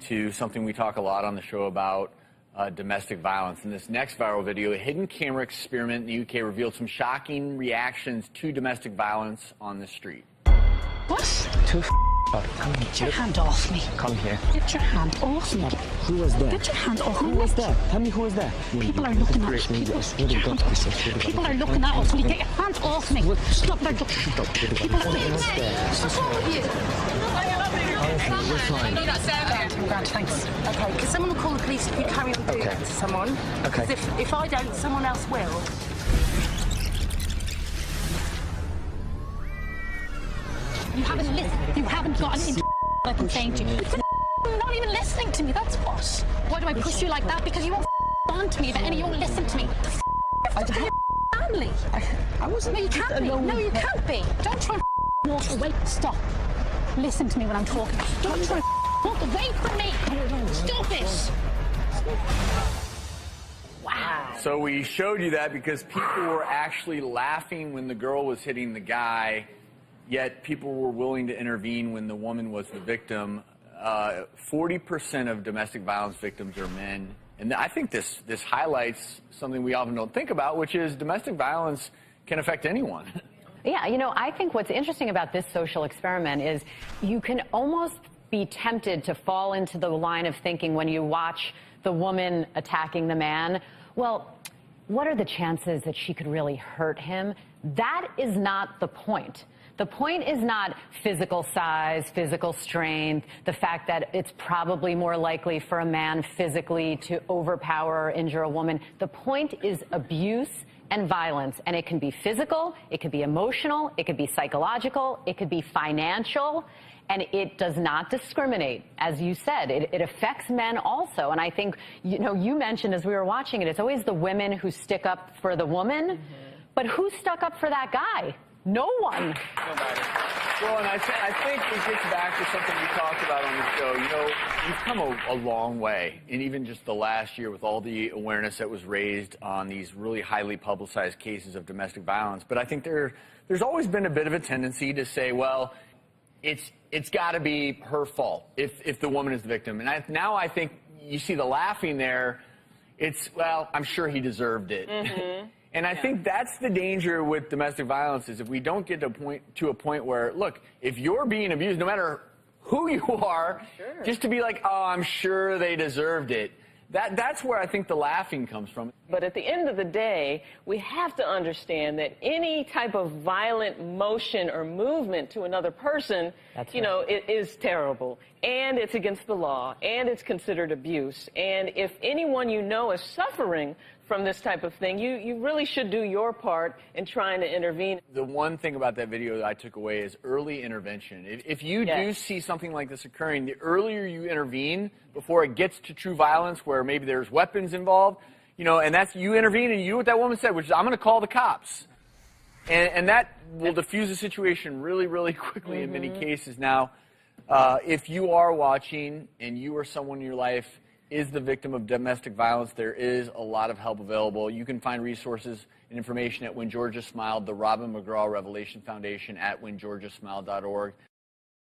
to something we talk a lot on the show about, domestic violence. In this next viral video, a hidden camera experiment in the UK revealed some shocking reactions to domestic violence on the street. What? Come here. Get your hand off me. Come here. Get your hand off me. Who was there? Get your hand off me. Who was there? Tell me who was there. People are looking at us. People are looking at us. Will you get your hand off me? Stop there. People are looking at us. What's wrong with you? I know that sound. Grant, thanks. Okay, because someone will call the police if you carry on doing that to someone. Okay. Because if I don't, someone else will. You haven't listened. You haven't gotten into what I'm saying to you. You're not even listening to me, that's what. Why do I push you like that? Because you won't on to me, and you won't listen to me. I don't have family. I wasn't. No, you can't be. No, you can't be. Don't try and walk away. Stop. Listen to me when I'm talking. Don't try and walk away from me. Stop it. Wow. So we showed you that because people were actually laughing when the girl was hitting the guy, yet people were willing to intervene when the woman was the victim. 40% of domestic violence victims are men. And I think this highlights something we often don't think about, which is domestic violence can affect anyone. Yeah, you know, I think what's interesting about this social experiment is you can almost be tempted to fall into the line of thinking when you watch the woman attacking the man, well, what are the chances that she could really hurt him? That is not the point. The point is not physical size, physical strength, the fact that it's probably more likely for a man physically to overpower or injure a woman. The point is abuse and violence, and it can be physical, it could be emotional, it could be psychological, it could be financial, and it does not discriminate. As you said, it affects men also, and I think, you know, you mentioned as we were watching it, it's always the women who stick up for the woman, but who stuck up for that guy? No one. Nobody. Well, and I think it gets back to something we talked about on the show. You know, we've come a long way, and even just the last year with all the awareness that was raised on these really highly publicized cases of domestic violence. But I think there's always been a bit of a tendency to say, well, it's got to be her fault if the woman is the victim. And now I think you see the laughing there. It's, well, I'm sure he deserved it. And I think that's the danger with domestic violence is if we don't get to a point where, look, if you're being abused, no matter who you are, just to be like, oh, I'm sure they deserved it. That's where I think the laughing comes from. But at the end of the day, we have to understand that any type of violent motion or movement to another person, you know, it is terrible. And it's against the law. And it's considered abuse. And if anyone you know is suffering from this type of thing, you really should do your part in trying to intervene. The one thing about that video that I took away is early intervention. If you do see something like this occurring, the earlier you intervene before it gets to true violence where maybe there's weapons involved, you know, and that's you intervene and you do what that woman said, which is I'm going to call the cops. And that will diffuse the situation really, really quickly in many cases. Now, if you are watching and you or someone in your life is the victim of domestic violence, there is a lot of help available. You can find resources and information at When Georgia Smiled, the Robin McGraw Revelation Foundation at whengeorgiasmiled.org.